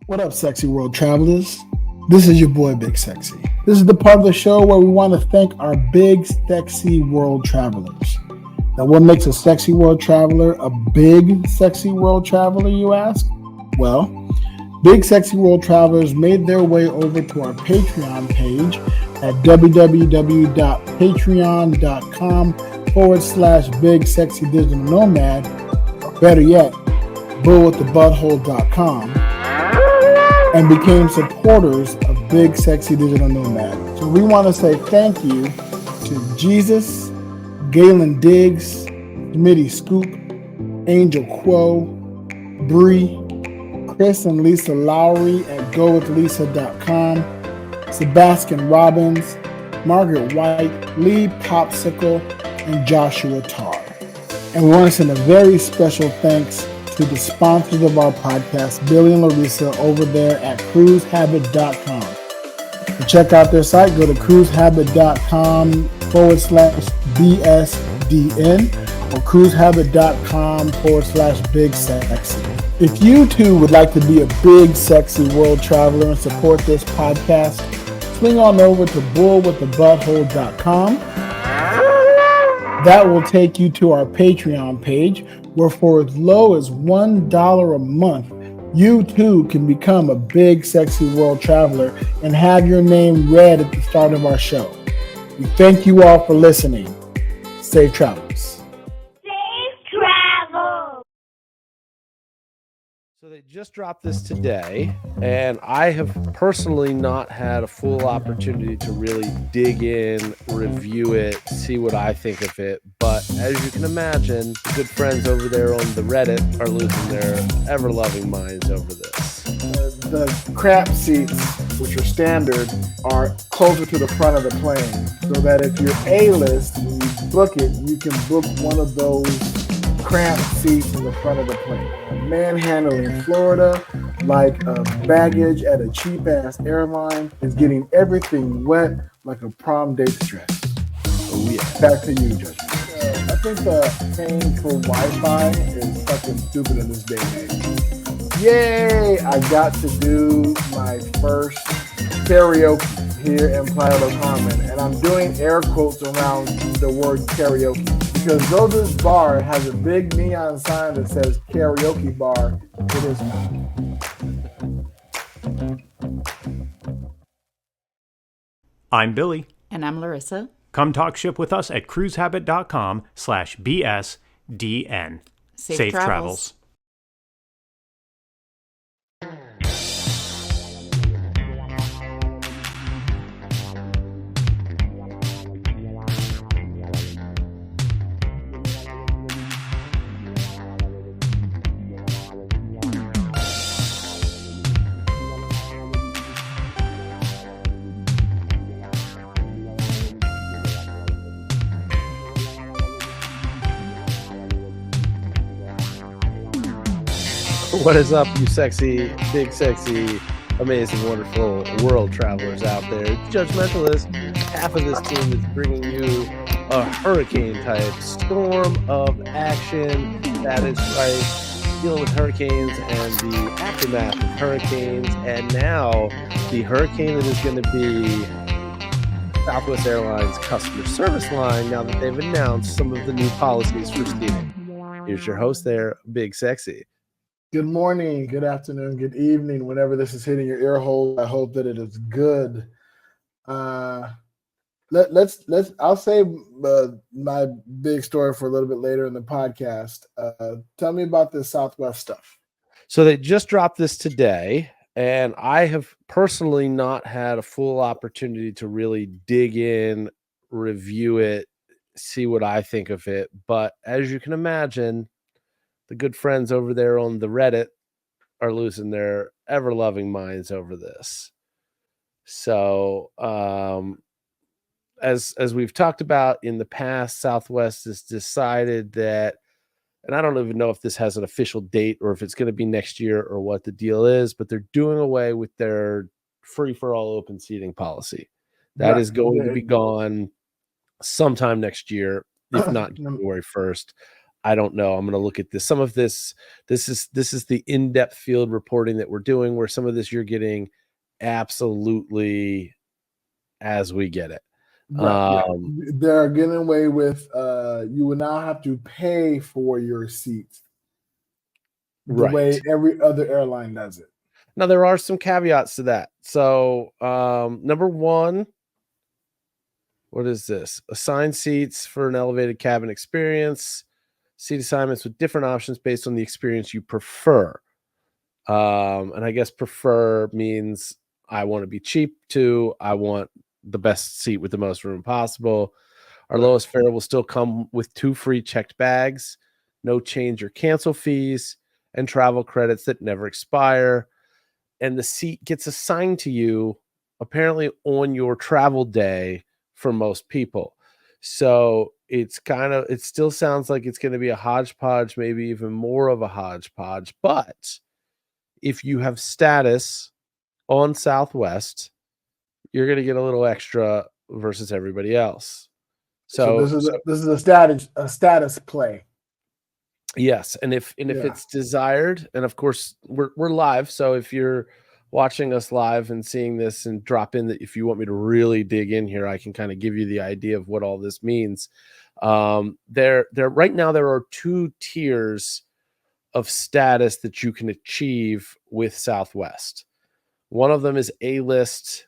What up, sexy world travelers? This is your boy, Big Sexy. This is the part of the show where we want to thank our big, sexy world travelers. Now, what makes a sexy world traveler a big, sexy world traveler, you ask? Well, big, sexy world travelers made their way over to our Patreon page at www.patreon.com/big sexy digital nomad, or better yet, bullwiththebutthole.com, and became supporters of Big Sexy Digital Nomad. So we want to say thank you to Jesus, Galen Diggs, Smitty Scoop, Angel Quo, Bree, Chris and Lisa Lowry at gowithlisa.com, Sebastian Robbins, Margaret White, Lee Popsicle, and Joshua Tarr. And we want to send a very special thanks to the sponsors of our podcast, Billy and Larissa, over there at cruisehabit.com. To check out their site, go to cruisehabit.com/BSDN or cruisehabit.com/Big Sexy. If you too would like to be a big, sexy world traveler and support this podcast, swing on over to bullwiththebutthole.com. That will take you to our Patreon page, where for as low as $1 a month, you too can become a big, sexy world traveler and have your name read at the start of our show. We thank you all for listening. Safe travels. Safe travel. So they just dropped this today, and I have personally not had a full opportunity to really dig in, review it, see what I think of it. But as you can imagine, the good friends over there on the Reddit are losing their ever-loving minds over this. The crap seats, which are standard, are closer to the front of the plane, so that if you're A-list, when you book it, you can book one of those cramped seats in the front of the plane. Manhandling Florida like baggage at a cheap-ass airline is getting everything wet like a prom date dress. Oh yeah. Back to you, Judge. I think paying for Wi-Fi is fucking stupid in this day and age. Yay! I got to do my first karaoke here in Playa del Carmen, and I'm doing air quotes around the word karaoke because though this bar has a big neon sign that says karaoke bar, it is not. I'm Billy. And I'm Larissa. Come talk ship with us at cruisehabit.com/BSDN. Safe travels. What is up, you sexy, big, sexy, amazing, wonderful world travelers out there? Judge Mentalist, half of this team is bringing you a hurricane-type storm of action. That is right, dealing with hurricanes and the aftermath of hurricanes, and now the hurricane that is going to be Southwest Airlines customer service line now that they've announced some of the new policies for steaming. Here's your host there, Big Sexy. Good morning, good afternoon, good evening, whenever this is hitting your ear hole. I hope that it is good. I'll save my big story for a little bit later in the podcast. Tell me about this Southwest stuff. So they just dropped this today, and I have personally not had a full opportunity to really dig in, review it, see what I think of it. But as you can imagine, the good friends over there on the Reddit are losing their ever-loving minds over this. So, as we've talked about in the past, Southwest has decided that, and I don't even know if this has an official date or if it's going to be next year or what the deal is, but they're doing away with their free-for-all open seating policy. That is going to be gone sometime next year, if not January 1st. I don't know. I'm going to look at this. Some of this is the in-depth field reporting that we're doing, where some of this you're getting absolutely as we get it. Right. They're getting away with you will now have to pay for your seats the way every other airline does it. Now, there are some caveats to that. So, number one, what is this? Assigned seats for an elevated cabin experience, seat assignments with different options based on the experience you prefer. And I guess prefer means I want to be cheap to I want the best seat with the most room possible. Our lowest fare will still come with 2 free checked bags, no change or cancel fees, and travel credits that never expire. And the seat gets assigned to you apparently on your travel day for most people. So it still sounds like it's going to be a hodgepodge, maybe even more of a hodgepodge. But if you have status on Southwest, you're going to get a little extra versus everybody else. So this is a status play. Yes, and if it's desired, and of course we're live, so if you're watching us live and seeing this and drop in that if you want me to really dig in here, I can kind of give you the idea of what all this means. There right now there are 2 tiers of status that you can achieve with Southwest. One of them is A-list,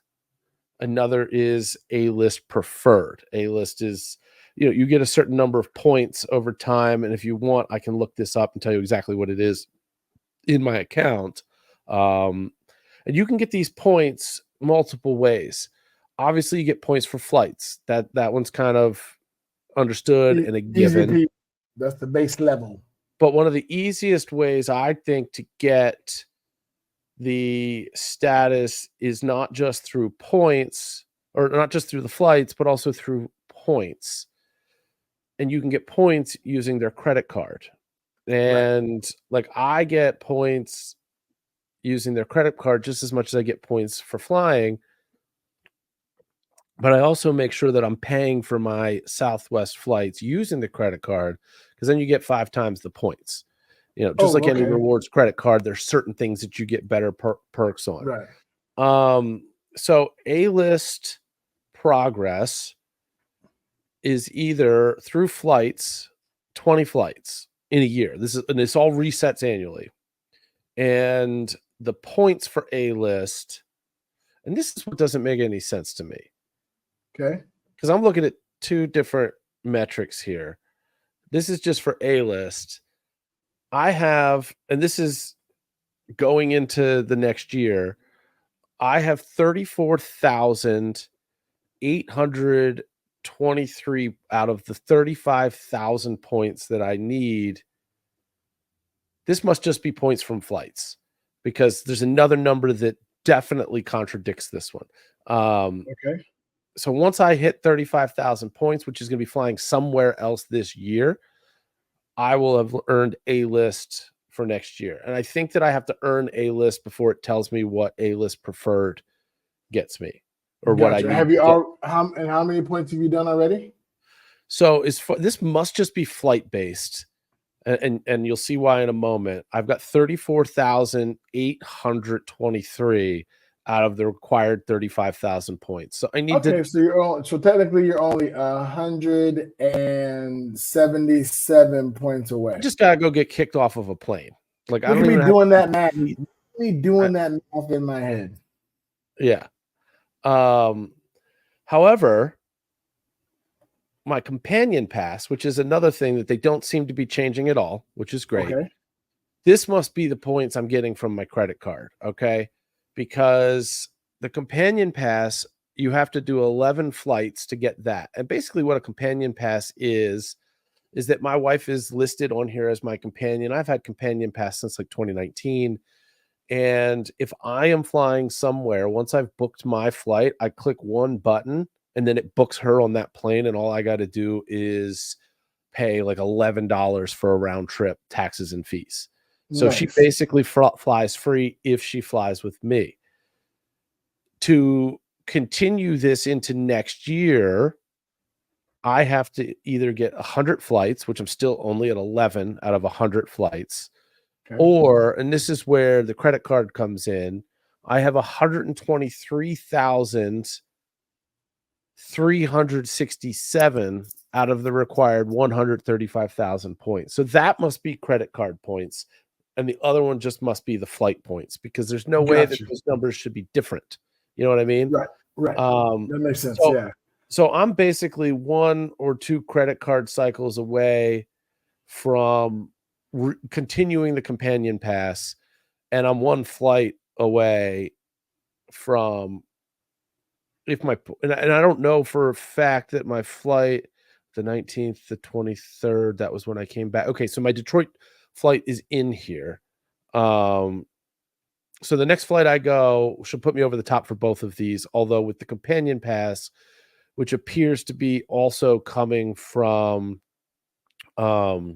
another is A-list preferred. A-list is, you get a certain number of points over time, and if you want, I can look this up and tell you exactly what it is in my account. And you can get these points multiple ways. Obviously, you get points for flights. That one's kind of understood and a given. That's the base level. But one of the easiest ways, I think, to get the status is not just through points, or not just through the flights, but also through points. And you can get points using their credit card. And like I get points using their credit card just as much as I get points for flying. But I also make sure that I'm paying for my Southwest flights using the credit card, because then you get 5 times the points. Just like any rewards credit card, there's certain things that you get better perks on. Right. So A-list progress is either through flights, 20 flights in a year. This all resets annually. And the points for A-list, and this is what doesn't make any sense to me. Okay. Because I'm looking at 2 different metrics here. This is just for A-list. I have, and this is going into the next year, I have 34,823 out of the 35,000 points that I need. This must just be points from flights, because there's another number that definitely contradicts this one. Okay. So once I hit 35,000 points, which is going to be flying somewhere else this year, I will have earned A-list for next year. And I think that I have to earn A-list before it tells me what A-list preferred gets me, or what I need. Have you how many points have you done already? So this must just be flight based. And you'll see why in a moment. I've got 34,823 out of the required 35,000 points. So I need to. So technically you're only 177 points away. I just gotta go get kicked off of a plane. Like, I don't even doing that math. Doing that math in my head. Yeah. However, my companion pass, which is another thing that they don't seem to be changing at all, which is great. Okay. This must be the points I'm getting from my credit card, okay? Because the companion pass, you have to do 11 flights to get that. And basically what a companion pass is that my wife is listed on here as my companion. I've had companion pass since like 2019. And if I am flying somewhere, once I've booked my flight, I click one button and then it books her on that plane. And all I got to do is pay like $11 for a round trip, taxes and fees. So nice. She basically flies free if she flies with me. To continue this into next year, I have to either get 100 flights, which I'm still only at 11 out of 100 flights, Okay. or, and this is where the credit card comes in, I have 123,367 out of the required 135,000 points. So that must be credit card points. And the other one just must be the flight points, because there's no way that Gotcha. those numbers should be different. You know what I mean? Right. That makes sense. So, Yeah. So I'm basically 1 or 2 credit card cycles away from continuing the companion pass, and I'm 1 flight away from, if my, and I don't know for a fact that my flight, the 19th, the 23rd, that was when I came back. Okay, so my Detroit flight is in here. So the next flight I go should put me over the top for both of these, although with the companion pass, which appears to be also coming from the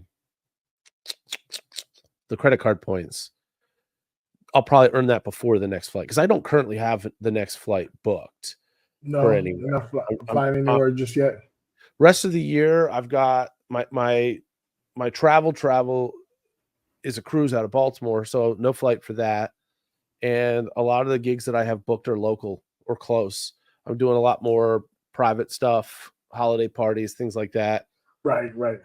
credit card points, I'll probably earn that before the next flight, because I don't currently have the next flight booked for anywhere. Not flying anywhere just yet. Rest of the year, I've got my travel is a cruise out of Baltimore, so no flight for that. And a lot of the gigs that I have booked are local or close. I'm doing a lot more private stuff, holiday parties, things like that. Right.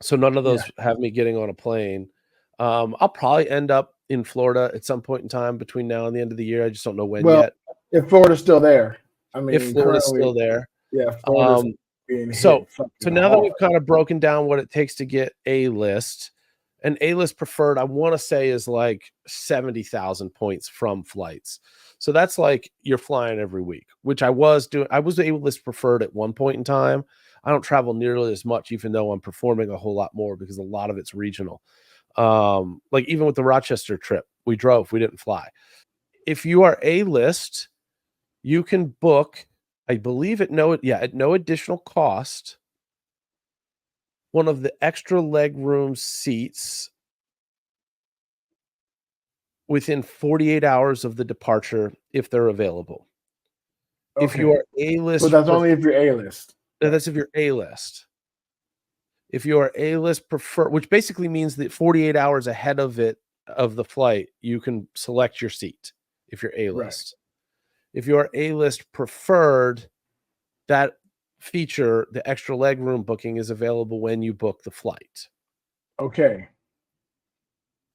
So none of those have me getting on a plane. I'll probably end up in Florida at some point in time between now and the end of the year. I just don't know when yet. If Florida's still there. I mean, if Florida's still there. Yeah. Florida's being so hit now hard. that we've kind of broken down what it takes to get A-list, an A-list preferred, I want to say, is like 70,000 points from flights. So that's like you're flying every week, which I was doing. I was A-list preferred at one point in time. I don't travel nearly as much, even though I'm performing a whole lot more, because a lot of it's regional. Like even with the Rochester trip, we drove, we didn't fly. If you are A-list, you can book, I believe at no additional cost, one of the extra leg room seats within 48 hours of the departure, if they're available. Okay. If you are A-list, but that's only if you're A-list. That's if you're A-list. If you are A-list preferred, which basically means that 48 hours ahead of the flight, you can select your seat if you're A-list. Right. If you are A-list preferred, that feature, the extra leg room booking, is available when you book the flight. Okay.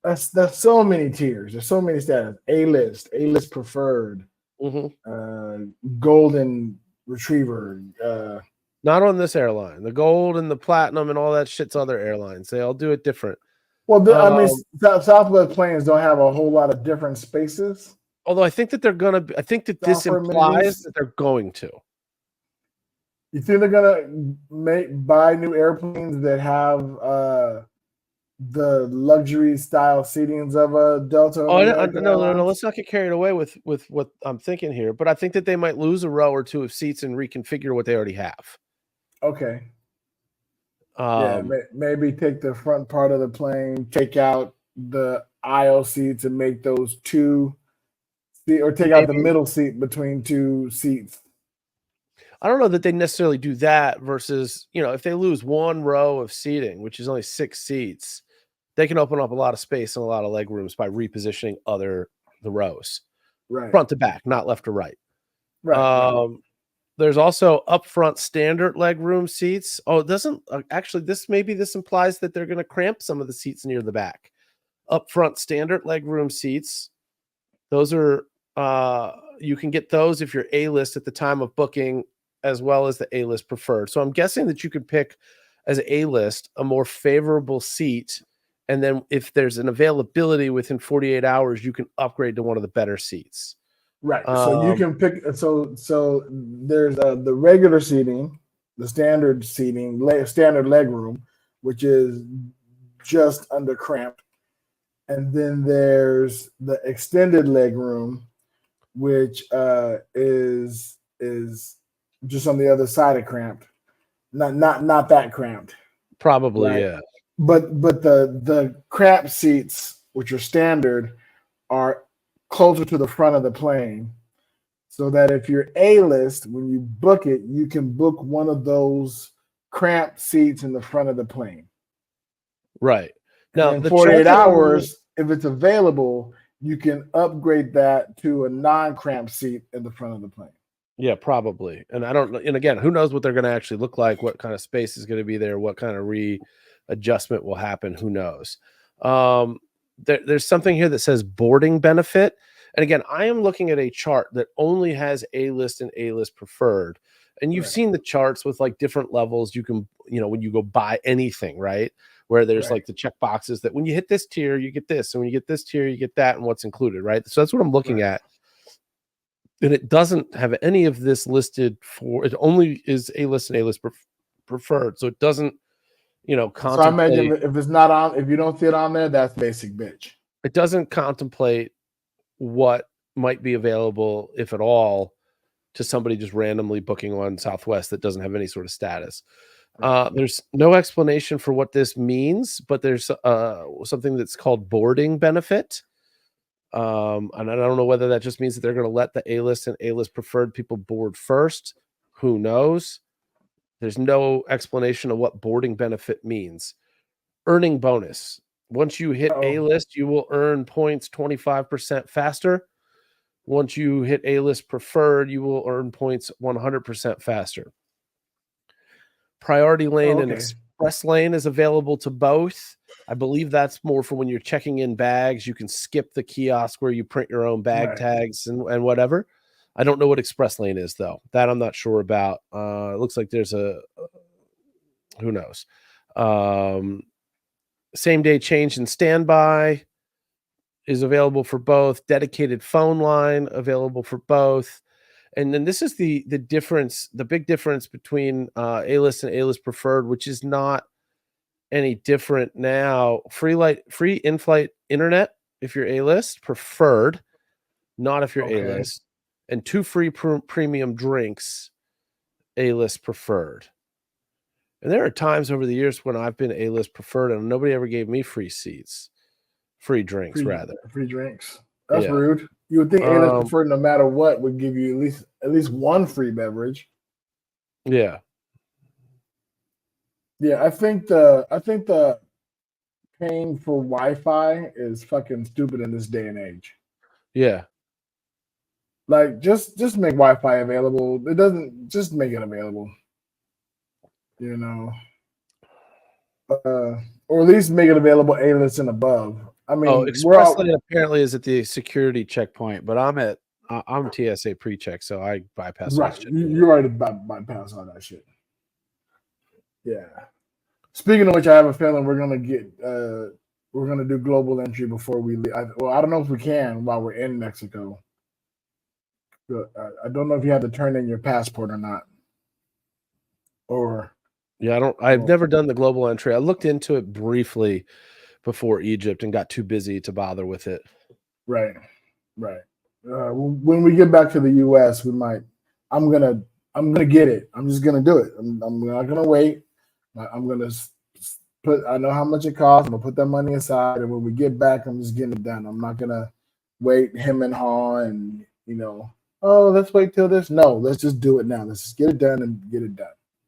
That's so many tiers. There's so many status. A-list preferred, golden retriever. Not on this airline. The gold and the platinum and all that shit's other airlines. They all do it different. Well, I mean, Southwest planes don't have a whole lot of different spaces. Although I think that they're gonna. I think that this implies that they're going to. You think they're gonna buy new airplanes that have the luxury style seatings of a Delta? No. Let's not get carried away with what I'm thinking here. But I think that they might lose a row or two of seats and reconfigure what they already have. Okay. Maybe take the front part of the plane, take out the aisle seats, and make those two, or take out the middle seat between two seats. I don't know that they necessarily do that, versus, if they lose one row of seating, which is only 6 seats, they can open up a lot of space and a lot of leg rooms by repositioning the rows, right, front to back, not left to right. Right. There's also upfront standard leg room seats. Oh, it doesn't actually. This implies that they're going to cramp some of the seats near the back. Upfront standard leg room seats. Those are you can get those if you're A-list at the time of booking, as well as the A-list preferred. So I'm guessing that you could pick, as A-list, a more favorable seat, and then if there's an availability within 48 hours, you can upgrade to one of the better seats. Right. So you can pick. So there's the regular seating, the standard seating, standard leg room, which is just under cramped, and then there's the extended leg room, which is just on the other side of cramped, not that cramped. Probably, right? Yeah. But the cramped seats, which are standard, are closer to the front of the plane, so that if you're A-list, when you book it, you can book one of those cramped seats in the front of the plane. Right. And Now, in the 48 chart that I'm looking- hours, if it's available, you can upgrade that to a non-cramped seat in the front of the plane. Yeah, probably. And I don't know. And again, who knows what they're going to actually look like, what kind of space is going to be there, what kind of readjustment will happen. Who knows? There's something here that says boarding benefit. And again, I am looking at a chart that only has A-list and A-list preferred. And you've Right. seen the charts with like different levels. You can, when you go buy anything, right? Where there's Right. like the check boxes that when you hit this tier, you get this. And when you get this tier, you get that and what's included, right? So that's what I'm looking at. And it doesn't have any of this listed for, it only is A-list and A-list preferred. So it doesn't, contemplate. So I imagine if it's not on, if you don't see it on there, that's basic bitch. It doesn't contemplate what might be available, if at all, to somebody just randomly booking on Southwest that doesn't have any sort of status. There's no explanation for what this means, but there's something that's called boarding benefit. And I don't know whether that just means that they're going to let the A-list and A-list preferred people board first. Who knows? There's no explanation of what boarding benefit means. Earning bonus. Once you hit A-list, you will earn points 25% faster. Once you hit A-list preferred, you will earn points 100% faster. Priority lane and express lane is available to both. I believe that's more for when you're checking in bags. You can skip the kiosk where you print your own bag tags and whatever. I don't know what express lane is, though. That I'm not sure about. It looks like there's who knows. Same day change and standby is available for both. Dedicated phone line available for both. And then this is the difference, the big difference between A-list and A-list preferred, which is not any different now. Free in-flight internet if you're A-list, preferred, not if you're A-list, and 2 free premium drinks, A-list preferred. And there are times over the years when I've been A-list preferred and nobody ever gave me free seats, free drinks rather. Free drinks. That's rude. You would think A-list preferred, no matter what, would give you at least one free beverage. Yeah. Yeah, I think the paying for Wi-Fi is fucking stupid in this day and age. Yeah. Like just make Wi-Fi available. It doesn't, just make it available. Or at least make it available A-list and above. I mean, express lane apparently is at the security checkpoint, but I'm TSA pre-check, so I bypass right. that shit. You already bypass all that shit. Yeah. Speaking of which, I have a feeling we're gonna do global entry before we leave. I don't know if we can while we're in Mexico. I don't know if you have to turn in your passport or not. I've never done the global entry. I looked into it briefly before Egypt and got too busy to bother with it. Right. When we get back to the U.S., we might. I'm gonna get it. I'm just gonna do it. I'm not gonna wait. I'm gonna put. I know how much it costs. I'm gonna put that money aside, and when we get back, I'm just getting it done. I'm not gonna wait him and haw and let's wait till this. No, let's just do it now. Let's just get it done and get it done.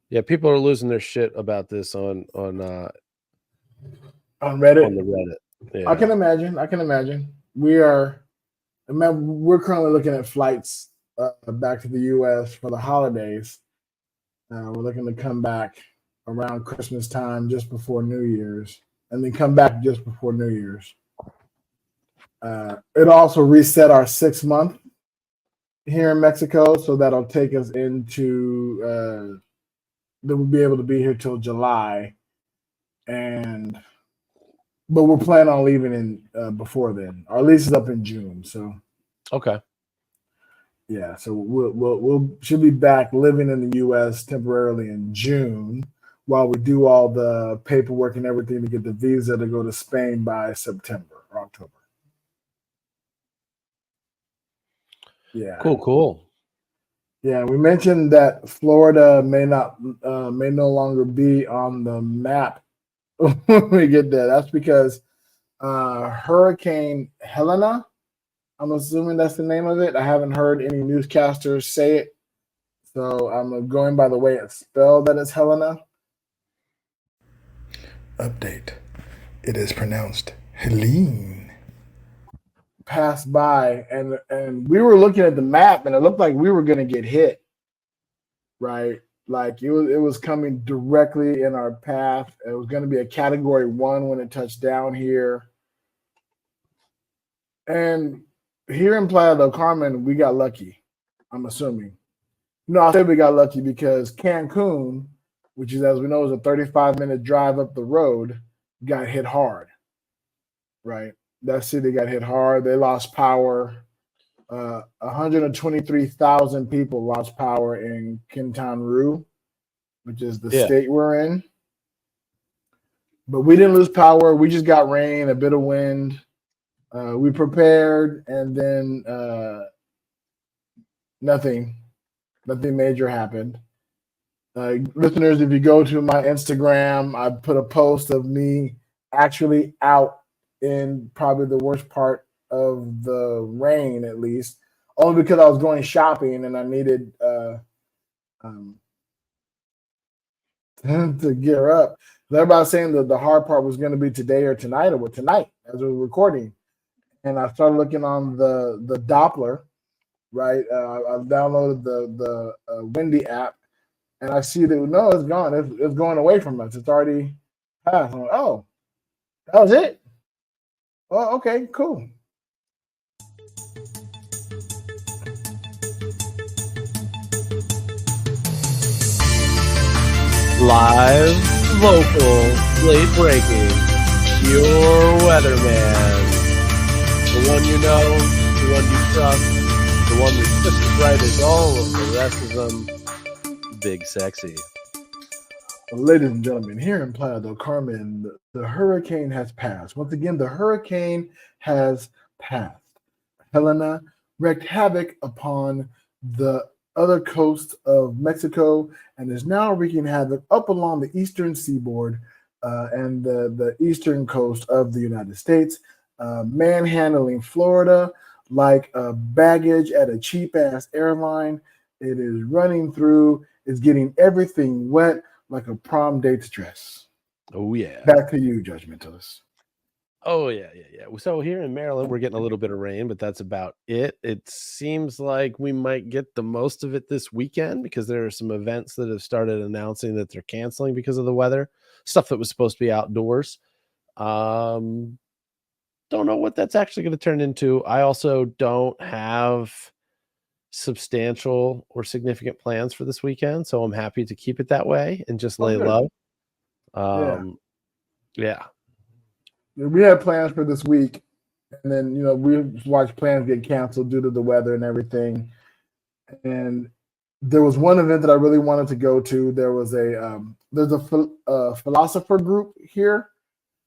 Yeah, people are losing their shit about this on Reddit. On the Reddit. Yeah. I can imagine. We're currently looking at flights back to the U.S. for the holidays. We're looking to come back around Christmas time, just before New Year's, and then come back just before New Year's. It also reset our 6 month here in Mexico, so that'll take us into that we'll be able to be here till July, but we're planning on leaving in before then. Our lease is up in June, so okay. Yeah, so we'll should be back living in the U.S. temporarily in June while we do all the paperwork and everything to get the visa to go to Spain by September or October. Yeah. Cool. Yeah, we mentioned that Florida may no longer be on the map when we get there. That's because Hurricane Helene I'm assuming that's the name of it. I haven't heard any newscasters say it, so I'm going by the way it's spelled that it's Helena. Update. It is pronounced Helene. Passed by, and we were looking at the map, and it looked like we were going to get hit, right? Like it was coming directly in our path. It was going to be a Category 1 when it touched down here. And here in Playa del Carmen, we got lucky, I'm assuming. No, I'll say we got lucky because Cancun, which is, as we know, is a 35-minute drive up the road, got hit hard, right? That city got hit hard. They lost power. 123,000 people lost power in Quintana Roo, which is the state we're in. But we didn't lose power. We just got rain, a bit of wind. We prepared, and then nothing major happened. Listeners, if you go to my Instagram, I put a post of me actually out in probably the worst part of the rain, at least, only because I was going shopping and I needed to gear up. Everybody's saying that the hard part was going to be today or tonight, or tonight as we were recording. And I started looking on the Doppler, right? I've downloaded the Windy app, and I see that no, it's gone. It's going away from us. It's already passed. I'm like, oh, that was it. Oh, okay, cool. Live, local, late breaking, your weatherman. The one you know, the one you trust, the one that's just as right as all of the rest of them. Big Sexy. Well, ladies and gentlemen, here in Playa del Carmen, the hurricane has passed. Once again, the hurricane has passed. Helena wreaked havoc upon the other coast of Mexico and is now wreaking havoc up along the eastern seaboard and the eastern coast of the United States, manhandling Florida like baggage at a cheap-ass airline. It is running through, it's getting everything wet like a prom date's dress. Oh, yeah. Back to you, Judge Mentalist. Oh, yeah. So here in Maryland, we're getting a little bit of rain, but that's about it. It seems like we might get the most of it this weekend because there are some events that have started announcing that they're canceling because of the weather. Stuff that was supposed to be outdoors. Don't know what that's actually going to turn into. I also don't have substantial or significant plans for this weekend, so I'm happy to keep it that way and just lay low. Yeah. We had plans for this week, and then we watched plans get canceled due to the weather and everything. And there was one event that I really wanted to go to. There was there's a philosopher group here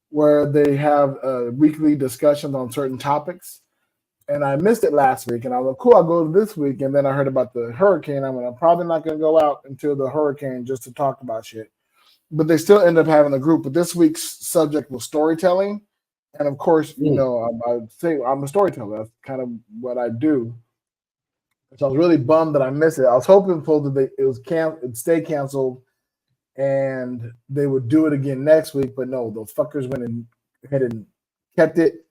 where they have weekly discussions on certain topics. And I missed it last week, and I was like, cool, I'll go this week. And then I heard about the hurricane. I'm probably not going to go out until the hurricane just to talk about shit. But they still end up having a group. But this week's subject was storytelling. And of course, I say I'm a storyteller. That's kind of what I do. So I was really bummed that I missed it. I was hoping that it'd stay canceled and they would do it again next week. But no, those fuckers went ahead and kept it.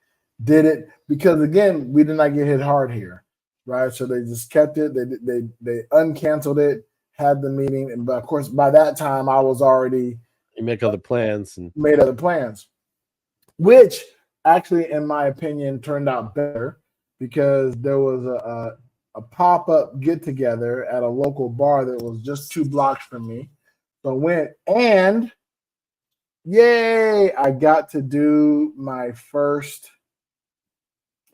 Did it because again we did not get hit hard here, right? So they just kept it. They uncanceled it, had the meeting, and of course by that time I was already made other plans, which actually, in my opinion, turned out better because there was a pop-up get-together at a local bar that was just 2 blocks from me. So I went and yay! I got to do my first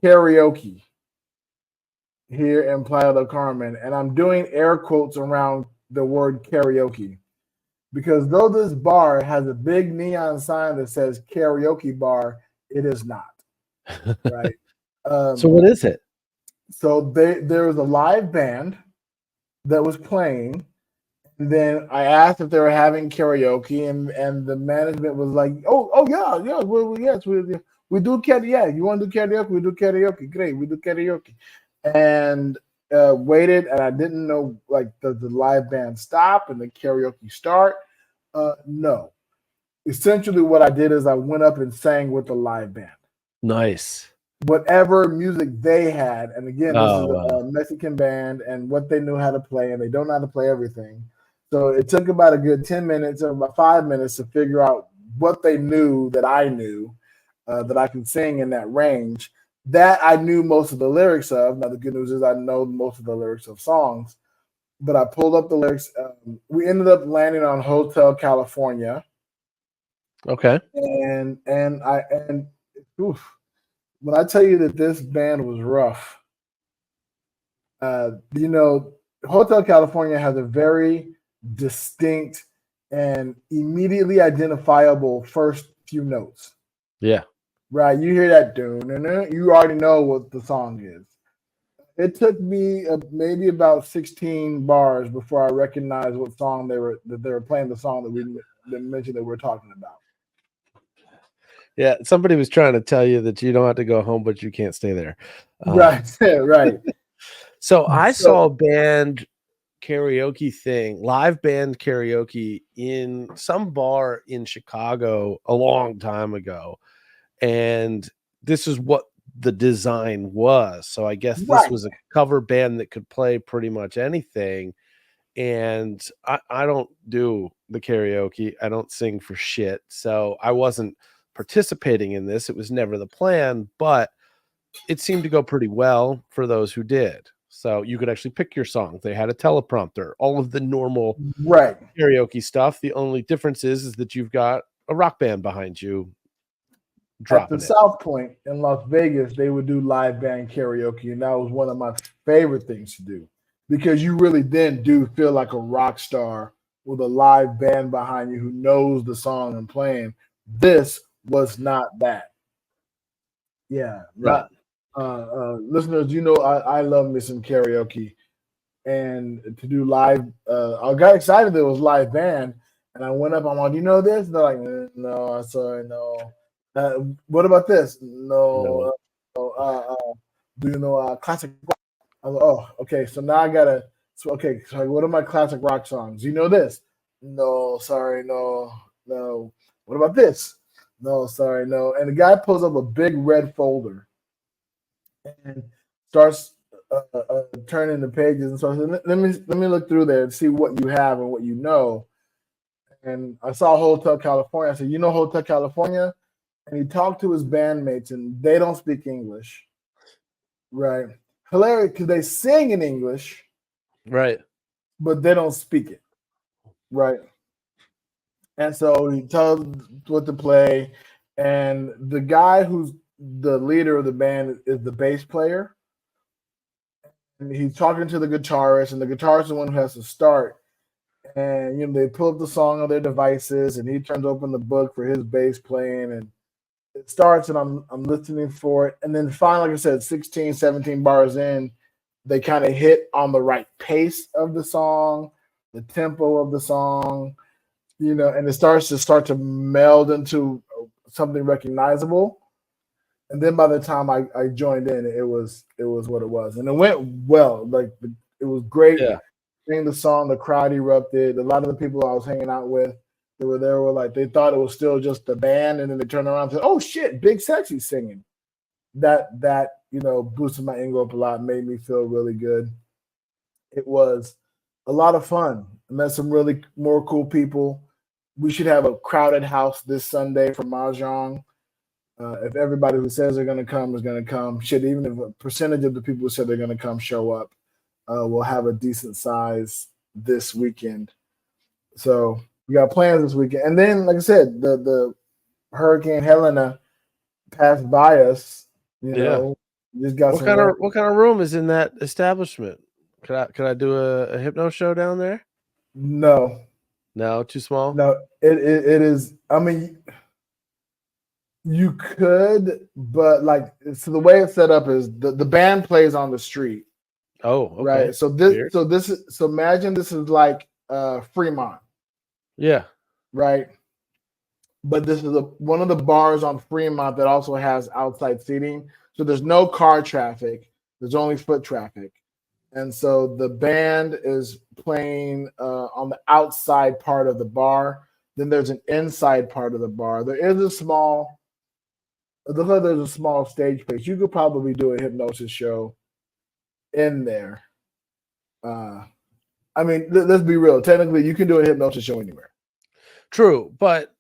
karaoke here in Playa del Carmen, and I'm doing air quotes around the word karaoke because though this bar has a big neon sign that says karaoke bar, it is not. Right. So what is it? So there was a live band that was playing, and then I asked if they were having karaoke, and the management was like, "Oh yeah, yes, We do karaoke. Yeah, you want to do karaoke? We do karaoke. Great, we do karaoke. And waited, and I didn't know, like, does the live band stop and the karaoke start? No. Essentially, what I did is I went up and sang with the live band. Nice. Whatever music they had, and again, this is Oh, a Mexican band, and what they knew how to play, and they don't know how to play everything. So it took about a good 10 minutes or about 5 minutes to figure out what they knew that I knew, that I can sing in that range. That I knew most of the lyrics of. Now, the good news is I know most of the lyrics of songs, but I pulled up the lyrics. We ended up landing on Hotel California, okay. and oof, when I tell you that this band was rough, you know, Hotel California has a very distinct and immediately identifiable first few notes. Yeah. Right, you hear that dun, you already know what the song is. It took me maybe about 16 bars before I recognized what song they were playing. The song that we mentioned that we're talking about. Yeah. Somebody was trying to tell you that you don't have to go home, but you can't stay there. Right, right. So I saw a band karaoke thing, live band karaoke in some bar in Chicago a long time ago. And this is what the design was. So I guess this Right. was a cover band that could play pretty much anything. And I don't do the karaoke. I don't sing for shit. So I wasn't participating in this. It was never the plan, but it seemed to go pretty well for those who did. So you could actually pick your song. They had a teleprompter, all of the normal Right. karaoke stuff. The only difference is that you've got a rock band behind you At dropping the it. South Point in Las Vegas, they would do live band karaoke, and that was one of my favorite things to do because you really then do feel like a rock star with a live band behind you who knows the song and playing. This was not that. Yeah, Right. listeners, you know I love me some karaoke, and to do live. I got excited that it was live band, and I went up. I'm like, you know this? And they're like, no, I'm sorry, no. What about this? No. No. Do you know classic rock? I was like, oh, okay. So now I gotta. So okay, so what are my classic rock songs? You know this? No, sorry, no, no. What about this? No, sorry, no. And the guy pulls up a big red folder and starts turning the pages, and so let me look through there and see what you have and what you know. And I saw Hotel California. I said, you know Hotel California? And he talked to his bandmates, and they don't speak English, right? Hilarious because they sing in English, Right. but they don't speak it, right? And so he tells what to play, and the guy who's the leader of the band is the bass player. And he's talking to the guitarist, and the guitarist is the one who has to start. And they pull up the song on their devices, and he turns open the book for his bass playing, and it starts, and I'm listening for it. And then finally, like I said, 16, 17 bars in, they kind of hit on the right pace of the song, the tempo of the song, and it starts to meld into something recognizable. And then by the time I joined in, it was what it was, and it went well. Like it was great. Yeah. Singing the song, the crowd erupted. A lot of the people I was hanging out with, they were there, were like they thought it was still just the band, and then they turned around and said, "Oh shit, Big Sexy singing." That boosted my ego up a lot, made me feel really good. It was a lot of fun. I met some really more cool people. We should have a crowded house this Sunday for Mahjong. If everybody who says they're going to come is going to come, shit, even if a percentage of the people who said they're going to come show up, we'll have a decent size this weekend. So we got plans this weekend. And then, like I said, the Hurricane Helene passed by us. Just got What kind of room is in that establishment? Could I do a hypno show down there? No, Too small. no. It is. I mean, you could, but so the way it's set up is the band plays on the street. Oh, okay. Right. So imagine this is like Fremont. Yeah. Right. but this is one of the bars on Fremont that also has outside seating. So there's no car traffic. There's only foot traffic. And so the band is playing on the outside part of the bar. Then there's an inside part of the bar. There's a small stage space. You could probably do a hypnosis show in there. I mean, let's be real. Technically, you can do a hypnosis show anywhere. True, but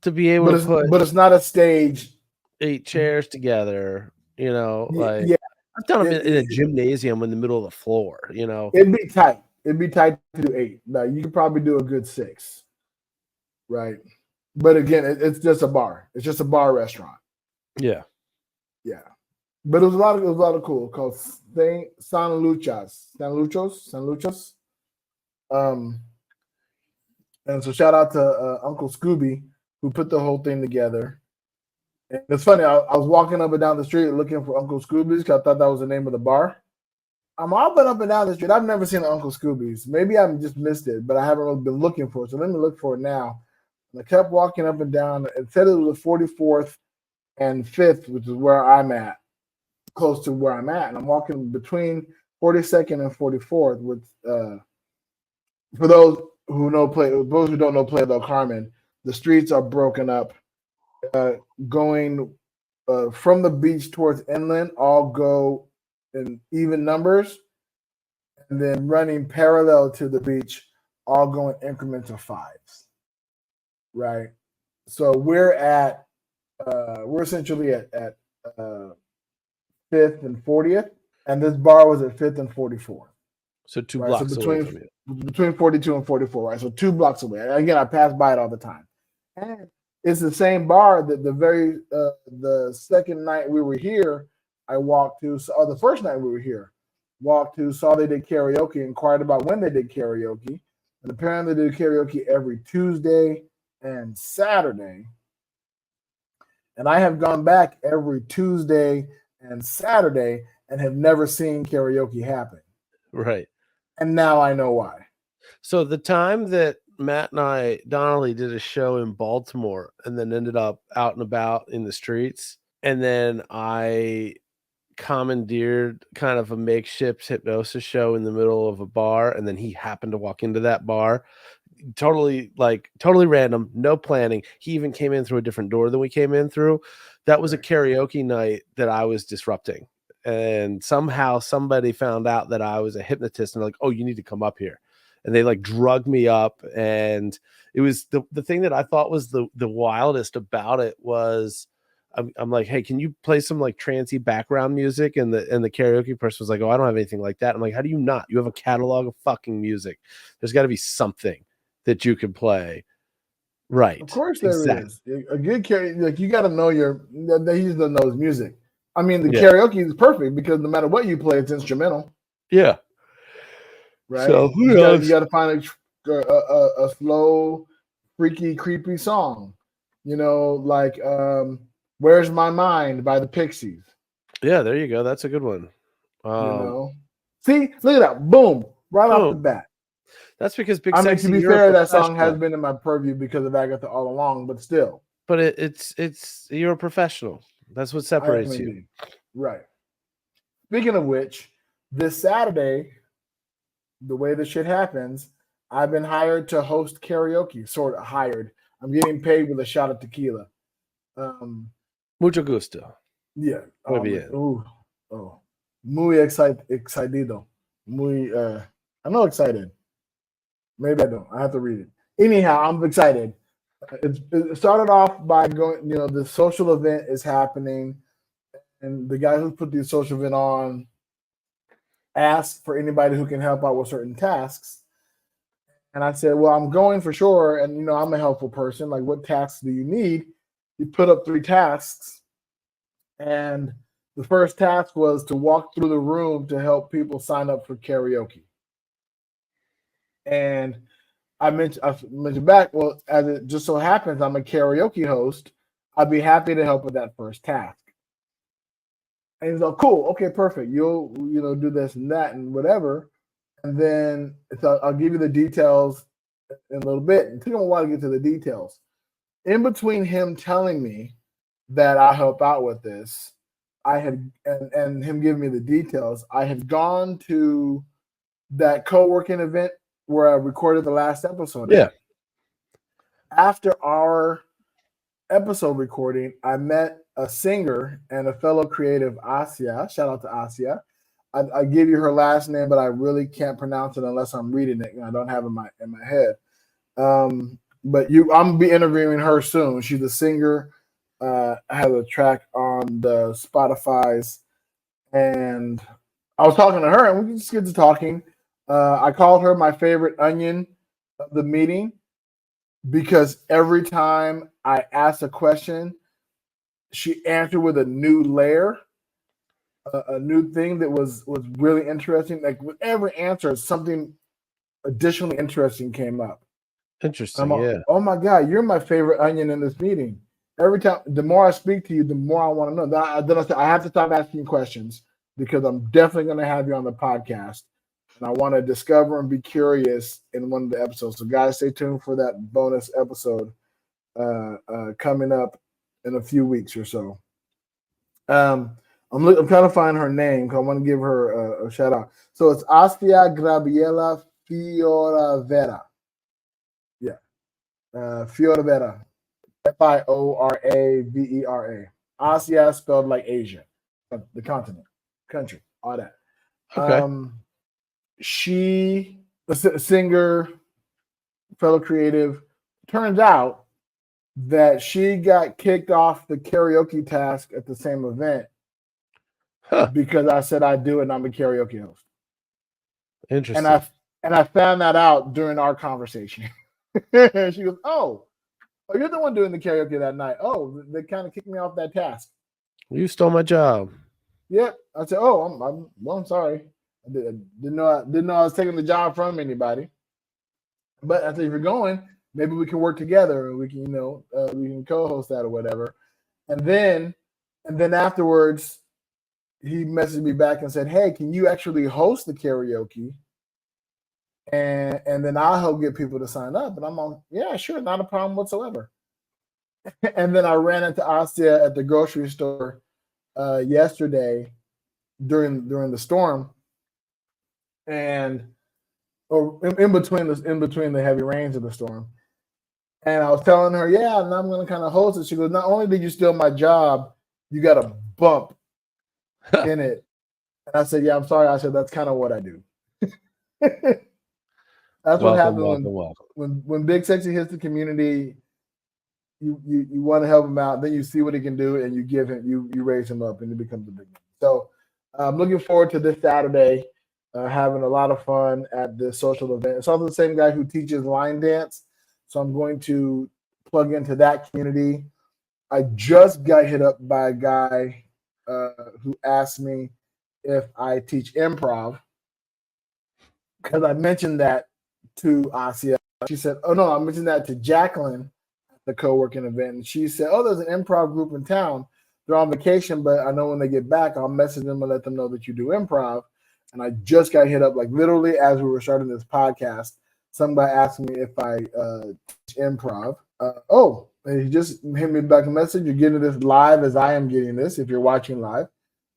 to be able to put but it's not a stage. 8 chairs together, like Yeah, I've done them in a gymnasium in the middle of the floor, it'd be tight. It'd be tight to do 8. Now you could probably do a good 6, right? But again, it's just a bar. It's just a bar restaurant. Yeah. But it was a lot of cool called San Luchos. And so shout out to Uncle Scooby who put the whole thing together. And it's funny. I was walking up and down the street looking for Uncle Scooby's because I thought that was the name of the bar. I'm all up and down the street. I've never seen an Uncle Scooby's. Maybe I've just missed it, but I haven't really been looking for it. So let me look for it now. And I kept walking up and down. It said it was the 44th and 5th, which is where I'm at, close to where I'm at. And I'm walking between 42nd and 44th. With for those who don't know Playa del Carmen, the streets are broken up, going from the beach towards inland. All go in even numbers, and then running parallel to the beach, all go in increments of 5s. Right. So we're essentially at 5th and 40th, and this bar was at 5th and 44th. So 2 blocks away from you. Between 42 and 44, right? So 2 blocks away. Again, I pass by it all the time. And it's the same bar that the second night we were here, I walked to, or the first night we were here, walked to, saw they did karaoke, inquired about when they did karaoke. And apparently they do karaoke every Tuesday and Saturday. And I have gone back every Tuesday and Saturday and have never seen karaoke happen. Right. And now I know why. So the time that Matt and Donnelly did a show in Baltimore and then ended up out and about in the streets, and then I commandeered kind of a makeshift hypnosis show in the middle of a bar, and then he happened to walk into that bar. Totally random, no planning. He even came in through a different door than we came in through. That was a karaoke night that I was disrupting. And somehow somebody found out that I was a hypnotist and like, oh, you need to come up here. And they like drugged me up. And it was the thing that I thought was the wildest about it was I'm like, hey, can you play some like trancey background music? And the karaoke person was like, oh, I don't have anything like that. I'm like, how do you not? You have a catalog of fucking music. There's got to be something that you can play. Right. Of course there is. A good karaoke, like you got to know he just doesn't know his music. I mean, the karaoke is perfect because no matter what you play, it's instrumental. Yeah. Right. So you got to find a slow, freaky, creepy song. Like "Where's My Mind" by the Pixies. Yeah, there you go. That's a good one. See, look at that, boom, right off the bat. That's because Big Sexy. To be fair, that song has been in my purview because of Agatha all along, but still. But it's you're a professional. That's what separates you. Right. Speaking of which, this Saturday, the way this shit happens, I've been hired to host karaoke. Sort of hired. I'm getting paid with a shot of tequila. Mucho gusto. Yeah. Muy bien. Muy excitado. I'm not excited. Maybe I don't. I have to read it. Anyhow, I'm excited. It started off by going, the social event is happening, and the guy who put the social event on asked for anybody who can help out with certain tasks. And I said, well, I'm going for sure. And, I'm a helpful person. Like, what tasks do you need? He put up 3 tasks. And the first task was to walk through the room to help people sign up for karaoke. And I mentioned back, well, as it just so happens, I'm a karaoke host. I'd be happy to help with that first task. And he's like, cool, okay, perfect. You'll, do this and that and whatever. And then I'll give you the details in a little bit. It took him a while to get to the details. in between him telling me that I help out with this, I had and him giving me the details, I had gone to that co-working event where I recorded the last episode. Yeah. After our episode recording, I met a singer and a fellow creative, Asia. Shout out to Asia. I give you her last name, but I really can't pronounce it unless I'm reading it. I don't have it in my head. But I'm gonna be interviewing her soon. She's a singer. Has a track on the Spotify's, and I was talking to her, and we just get to talking. I called her my favorite onion of the meeting because every time I asked a question, she answered with a new layer, a new thing that was really interesting. Like with every answer, something additionally interesting came up. Interesting. Yeah. Oh my God, you're my favorite onion in this meeting. Every time, the more I speak to you, the more I want to know. Then I said, I have to stop asking questions because I'm definitely going to have you on the podcast. And I want to discover and be curious in one of the episodes. So, guys, stay tuned for that bonus episode coming up in a few weeks or so. I'm trying to find her name because I want to give her a shout out. So it's Astia Gabriela Fioravera. Yeah. Fioravera. Fioravera. Asia spelled like Asia, the continent, country, all that. Okay. She, a singer, fellow creative, turns out that she got kicked off the karaoke task at the same event because I said I do it and I'm a karaoke host. Interesting. And I found that out during our conversation. She goes, "Oh, you're the one doing the karaoke that night. Oh, they kind of kicked me off that task. You stole my job." Yep. I said, "Oh, I'm sorry. I didn't know I was taking the job from anybody." But I said, "If you're going, maybe we can work together and we can, we can co-host that or whatever." And then afterwards, he messaged me back and said, "Hey, can you actually host the karaoke? And then I'll help get people to sign up." And I'm on, yeah, sure, not a problem whatsoever. And then I ran into Astia at the grocery store yesterday during the storm, and in between the heavy rains of the storm. And I was telling her, yeah, and I'm going to kind of host it. She goes, "Not only did you steal my job, you got a bump in it." And I said, "Yeah, I'm sorry." I said, "That's kind of what I do." That's what happens when Big Sexy hits the community. You want to help him out, then you see what he can do, and you give him, you raise him up, and he becomes a big man. So I'm looking forward to this Saturday, having a lot of fun at this social event. It's also the same guy who teaches line dance, so I'm going to plug into that community. I just got hit up by a guy who asked me if I teach improv because I mentioned that to Asia. She said, "Oh no, I mentioned that to Jacqueline at the co-working event." And she said, "Oh, there's an improv group in town. They're on vacation, but I know when they get back, I'll message them and let them know that you do improv." And I just got hit up, like literally as we were starting this podcast, somebody asked me if I teach improv. And he just hit me back a message. You're getting this live as I am getting this, if you're watching live.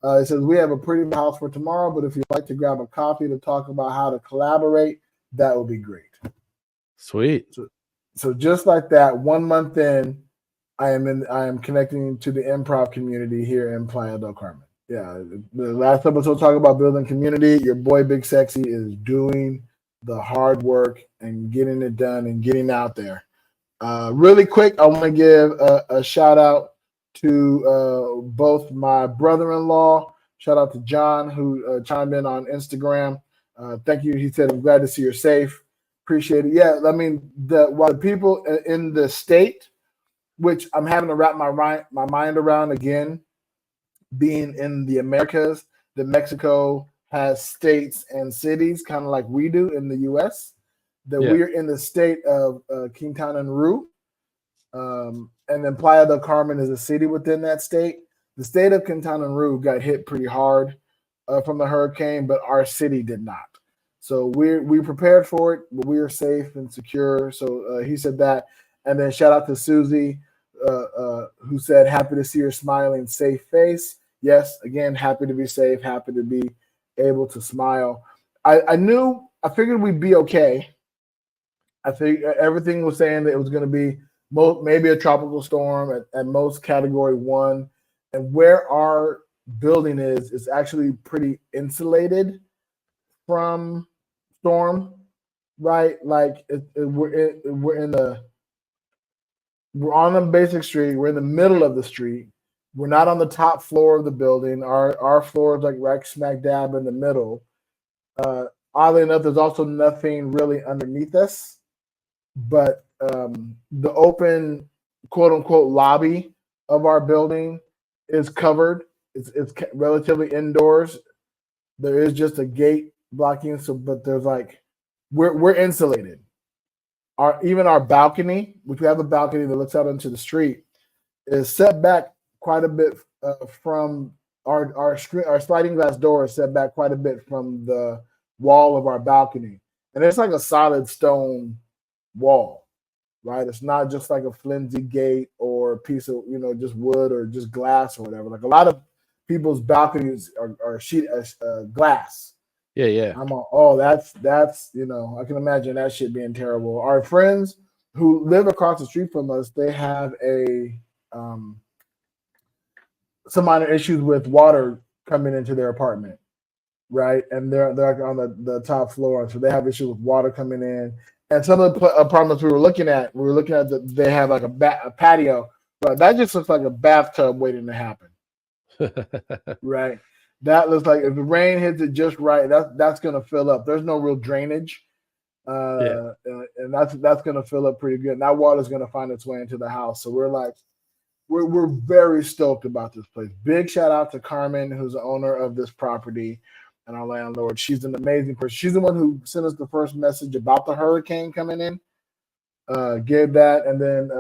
It says, "We have a pretty house for tomorrow, but if you'd like to grab a coffee to talk about how to collaborate, that would be great." Sweet. So just like that, 1 month in, I am connecting to the improv community here in Playa del Carmen. Yeah, the last episode talking about building community. Your boy Big Sexy is doing the hard work and getting it done and getting out there. Really quick, I want to give a shout out to both my brother-in-law. Shout out to John, who chimed in on Instagram. Thank you. He said, "I'm glad to see you're safe. Appreciate it." Yeah, I mean, while the people in the state, which I'm having to wrap my mind around again, being in the Americas, that Mexico has states and cities, kind of like we do in the U.S., that we're in the state of Quintana Roo, and then Playa del Carmen is a city within that state. The state of Quintana Roo got hit pretty hard from the hurricane, but our city did not. So we prepared for it, but we are safe and secure. So he said that. And then shout out to Susie, who said, happy to see your smiling, safe face. Yes, again, happy to be safe, happy to be able to smile. I figured we'd be okay. I think everything was saying that it was going to be maybe a tropical storm at most category 1. And where our building is actually pretty insulated from storm, right? Like we're on a basic street. We're in the middle of the street. We're not on the top floor of the building. Our floor is like right smack dab in the middle. Oddly enough, there's also nothing really underneath us, but the open quote unquote lobby of our building is covered. It's relatively indoors. There is just a gate blocking, but there's like we're insulated. Even our balcony, which we have a balcony that looks out into the street, is set back quite a bit from our sliding glass door is set back quite a bit from the wall of our balcony, and it's like a solid stone wall, right? It's not just like a flimsy gate or a piece of just wood or just glass or whatever. Like a lot of people's balconies are glass. Yeah. I'm all, that's I can imagine that shit being terrible. Our friends who live across the street from us, they have some minor issues with water coming into their apartment, right? And they're on the top floor, so they have issues with water coming in. And some of the apartments we were looking at they have like a patio, but that just looks like a bathtub waiting to happen, right? That looks like if the rain hits it just right, that's going to fill up. There's no real drainage, and that's going to fill up pretty good. And that water is going to find its way into the house. So we're very stoked about this place. Big shout out to Carmen, who's the owner of this property and our landlord. She's an amazing person. She's the one who sent us the first message about the hurricane coming in. Gave that, and then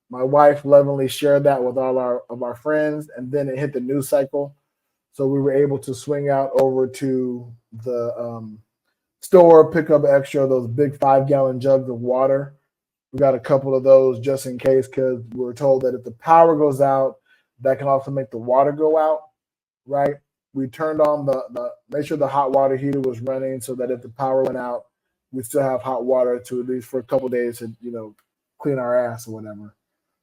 my wife lovingly shared that with all of our friends, and then it hit the news cycle. So we were able to swing out over to the store, pick up extra of those big 5-gallon jugs of water. We got a couple of those just in case, because we were told that if the power goes out, that can also make the water go out, right? We turned on make sure the hot water heater was running so that if the power went out, we still have hot water to at least for a couple of days to, clean our ass or whatever.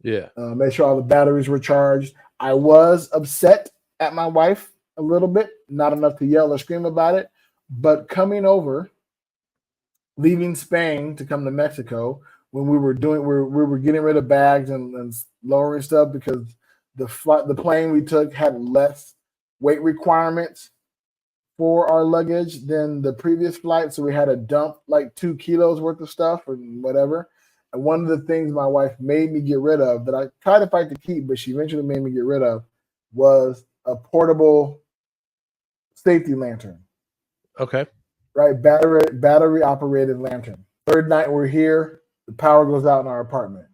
Yeah. Make sure all the batteries were charged. I was upset at my wife a little bit, not enough to yell or scream about it, but coming over, leaving Spain to come to Mexico, when we were getting rid of bags and lowering stuff because the plane we took had less weight requirements for our luggage than the previous flight, so we had to dump like 2 kilos worth of stuff or whatever. And one of the things my wife made me get rid of that I tried to fight to keep, but she eventually made me get rid of, was a portable safety lantern. Okay. Right, battery operated lantern. Third night we're here, the power goes out in our apartment.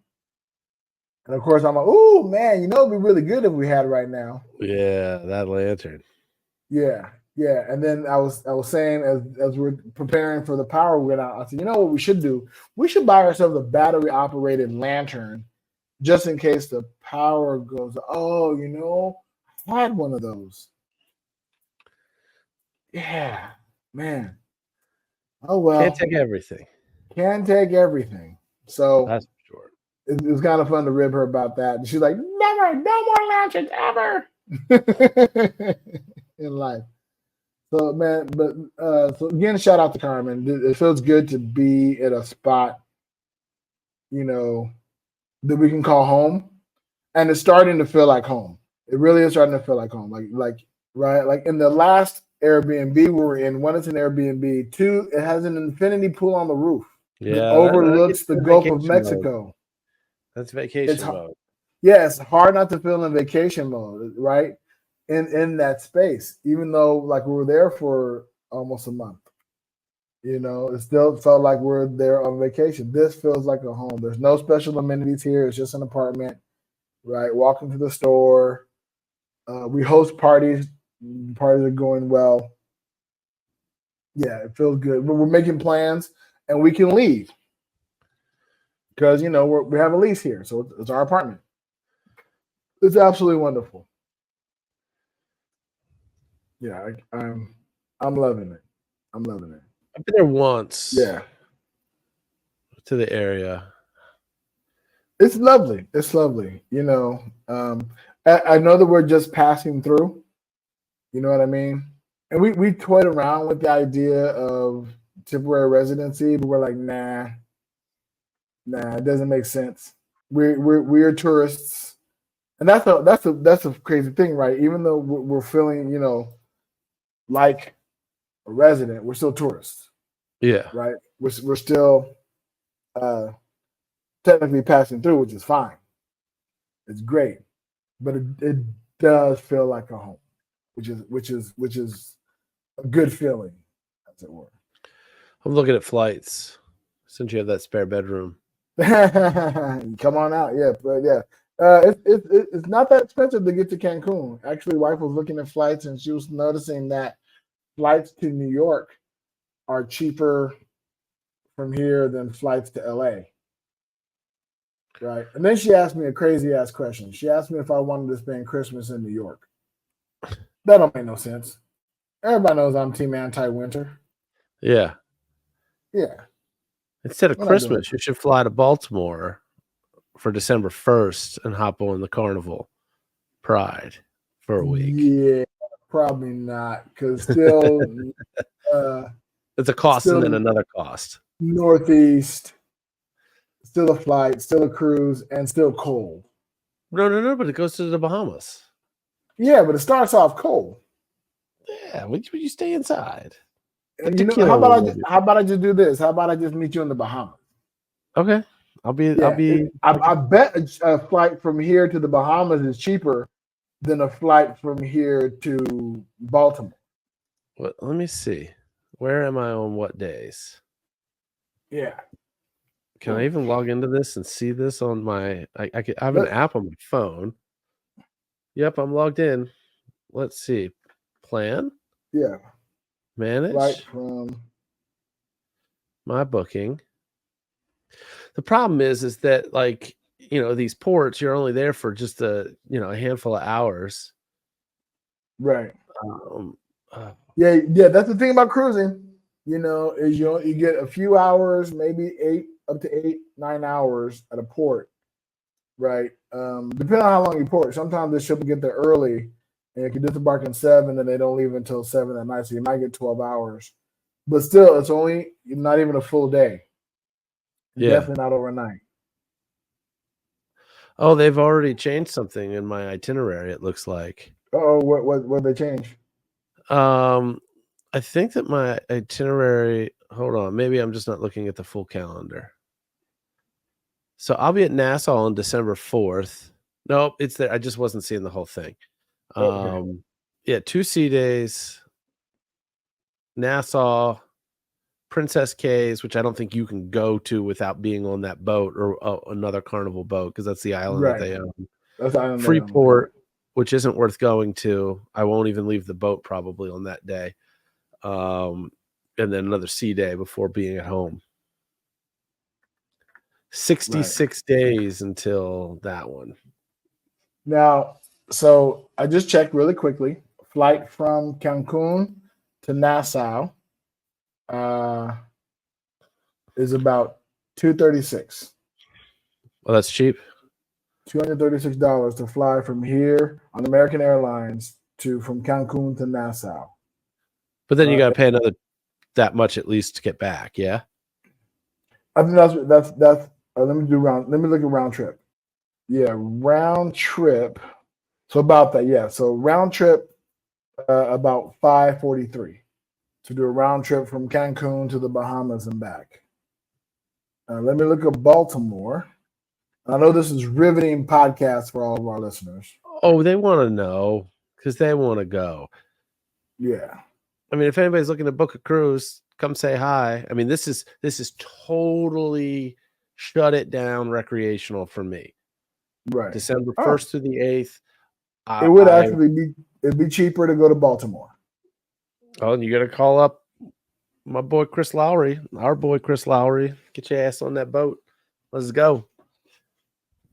And of course I'm like, oh man, it'd be really good if we had it right now. Yeah, that lantern. Yeah. And then I was saying as we're preparing for the power went out, I said, what we should do? We should buy ourselves a battery operated lantern just in case the power goes. Oh, I had one of those. Yeah, man. Oh well. Can't take everything. Can take everything. So That's for sure. It was kind of fun to rib her about that. And she's like, never, no more lanterns ever in life. So man, but so again, shout out to Carmen. It feels good to be at a spot, that we can call home. And it's starting to feel like home. It really is starting to feel like home. Like right? Like in the last Airbnb we were in, one is an Airbnb, 2, it has an infinity pool on the roof. Yeah. That overlooks the Gulf of Mexico. Mode. That's vacation mode. Yeah, it's hard not to feel in vacation mode, right? In that space, even though like we were there for almost a month. It still felt like we're there on vacation. This feels like a home. There's no special amenities here. It's just an apartment, right? Walking to the store. We host parties. Parties are going well. Yeah, it feels good. We're making plans and we can leave. because we have a lease here, so it's our apartment. It's absolutely wonderful. Yeah, I'm loving it. I'm loving it. I've been there once. Yeah, To the area. it's lovely. It's lovely. I know that we're just passing through. You know what I mean? And we toyed around with the idea of temporary residency, but we're like, nah, it doesn't make sense. We're tourists, and that's a crazy thing, right? Even though we're feeling, like a resident, we're still tourists, Yeah. right? We're still technically passing through, which is fine. It's great, but it does feel like a home, which is a good feeling, as it were. I'm looking at flights since you have that spare bedroom. Come on out, yeah, but yeah. It's not that expensive to get to Cancun. Actually, wife was looking at flights and she was noticing that flights to New York are cheaper from here than flights to LA. Right. And then she asked me a crazy ass question. She asked me if I wanted to spend Christmas in New York. That don't make no sense. Everybody knows I'm team anti-winter. Yeah. Yeah. Instead of We're not doing Christmas, you should fly to Baltimore for December 1st and hop on the Carnival Pride for a week. Yeah, probably not. Because still It's a cost still and then another cost. Northeast, still a flight, still a cruise, and still cold. No, but it goes to the Bahamas. Yeah, but it starts off cold. Yeah, when you stay inside. And how about I just do this? How about I just meet you in the Bahamas? Okay. I bet a flight from here to the Bahamas is cheaper than a flight from here to Baltimore. Let me see. Where am I on what days? Yeah. Can I even log into this and see this on my? I have an app on my phone. Yep, I'm logged in. Let's see. Plan. Yeah. Manage. Flight from my booking. The problem is that these ports, you're only there for just a handful of hours. Right. Yeah. That's the thing about cruising. Is you get a few hours, maybe up to 8-9 hours at a port, right? Depending on how long you port. Sometimes the ship will get there early, and you can disembark at 7, and they don't leave until 7 at night, so you might get 12 hours. But still, it's only not even a full day. Yeah. Definitely not overnight. Oh, they've already changed something in my itinerary, it looks like. Oh, what they change? I think that my itinerary, hold on, maybe I'm just not looking at the full calendar. So I'll be at Nassau on December 4th. Nope, it's there. I just wasn't seeing the whole thing. Okay. Yeah, 2 sea days, Nassau, Princess Cays, which I don't think you can go to without being on that boat or another Carnival boat, because that's the island that they own. That's the island Freeport, which isn't worth going to. I won't even leave the boat probably on that day. And then another sea day before being at home. 66 days until that one. Now, so I just checked really quickly. Flight from Cancun to Nassau is about $236. Well, that's cheap. $236 to fly from here on American Airlines from Cancun to Nassau. But then you got to pay another that much at least to get back. Yeah. I think that's. Let me look at round trip. Yeah, round trip. So about that. Yeah. So round trip about $543 to do a round trip from Cancun to the Bahamas and back. Let me look at Baltimore. I know this is riveting podcast for all of our listeners. Oh, they want to know because they want to go. Yeah. I mean, if anybody's looking to book a cruise, come say hi. I mean, this is totally shut it down recreational for me. Right. December 1st through the 8th. It would actually be cheaper to go to Baltimore. Oh, and you got to call up my boy Chris Lowry, our boy Chris Lowry. Get your ass on that boat. Let's go.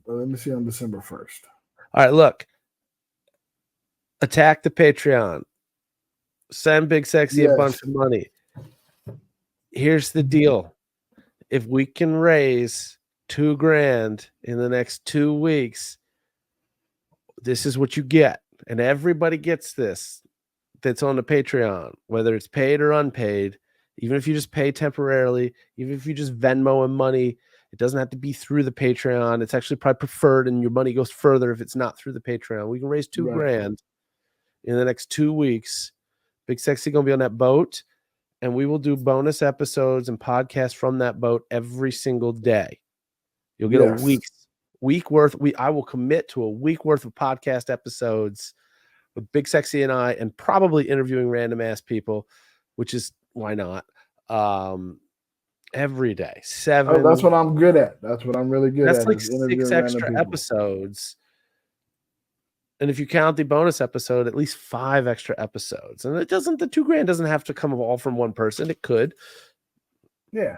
Let me see on December 1st. All right, look. Attack the Patreon. Send Big Sexy a bunch of money. Here's the deal. If we can raise $2,000 in the next 2 weeks, this is what you get. And everybody gets this that's on the Patreon, whether it's paid or unpaid. Even if you just pay temporarily, even if you just Venmo him money, it doesn't have to be through the Patreon. It's actually probably preferred, and your money goes further if it's not through the Patreon. We can raise $2,000 in the next 2 weeks. Big Sexy gonna be on that boat, and we will do bonus episodes and podcasts from that boat every single day. You'll get a week worth. I will commit to a week worth of podcast episodes with Big Sexy and I, and probably interviewing random ass people, which is why not? Every day, 7. Oh, that's what I'm good at. That's what I'm really good at. That's like 6 extra episodes. And if you count the bonus episode, at least 5 extra episodes. And it doesn't, the $2,000 doesn't have to come all from one person. It could. Yeah.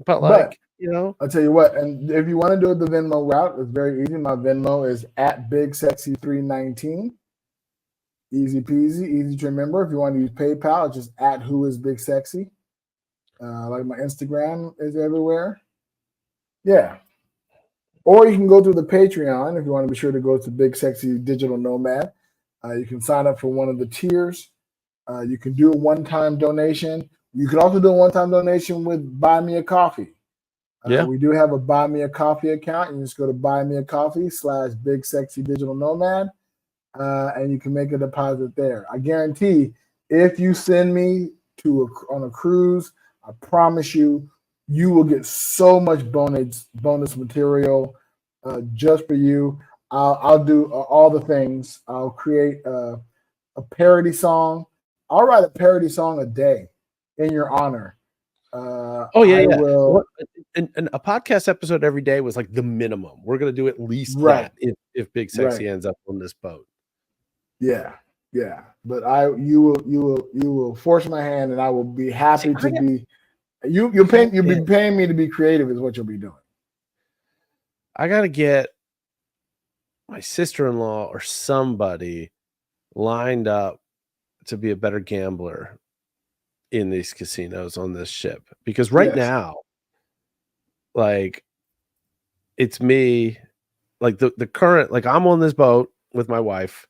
But like, you know, I'll tell you what, and if you want to do it the Venmo route, it's very easy. My Venmo is at bigsexy319. Easy peasy, easy to remember. If you want to use PayPal, it's just at whoisbigsexy. Like my Instagram is everywhere. Yeah. Or you can go through the Patreon if you want to be sure to go to Big Sexy Digital Nomad. You can sign up for one of the tiers. You can do a one-time donation. You can also do a one-time donation with Buy Me a Coffee. We do have a Buy Me a Coffee account. You just go to buymeacoffee/Big Sexy Digital Nomad. And you can make a deposit there. I guarantee if you send me on a cruise, I promise you, you will get so much bonus material just for you. I'll do all the things. I'll create a parody song. I'll write a parody song a day in your honor. Will. And a podcast episode every day was like the minimum. We're gonna do at least that if Big Sexy ends up on this boat. Yeah. But you will force my hand, and I will be happy to be. You'll be paying me to be creative is what you'll be doing. I gotta get my sister-in-law or somebody lined up to be a better gambler in these casinos on this ship, because right now, like, it's me, like the current, like, I'm on this boat with my wife,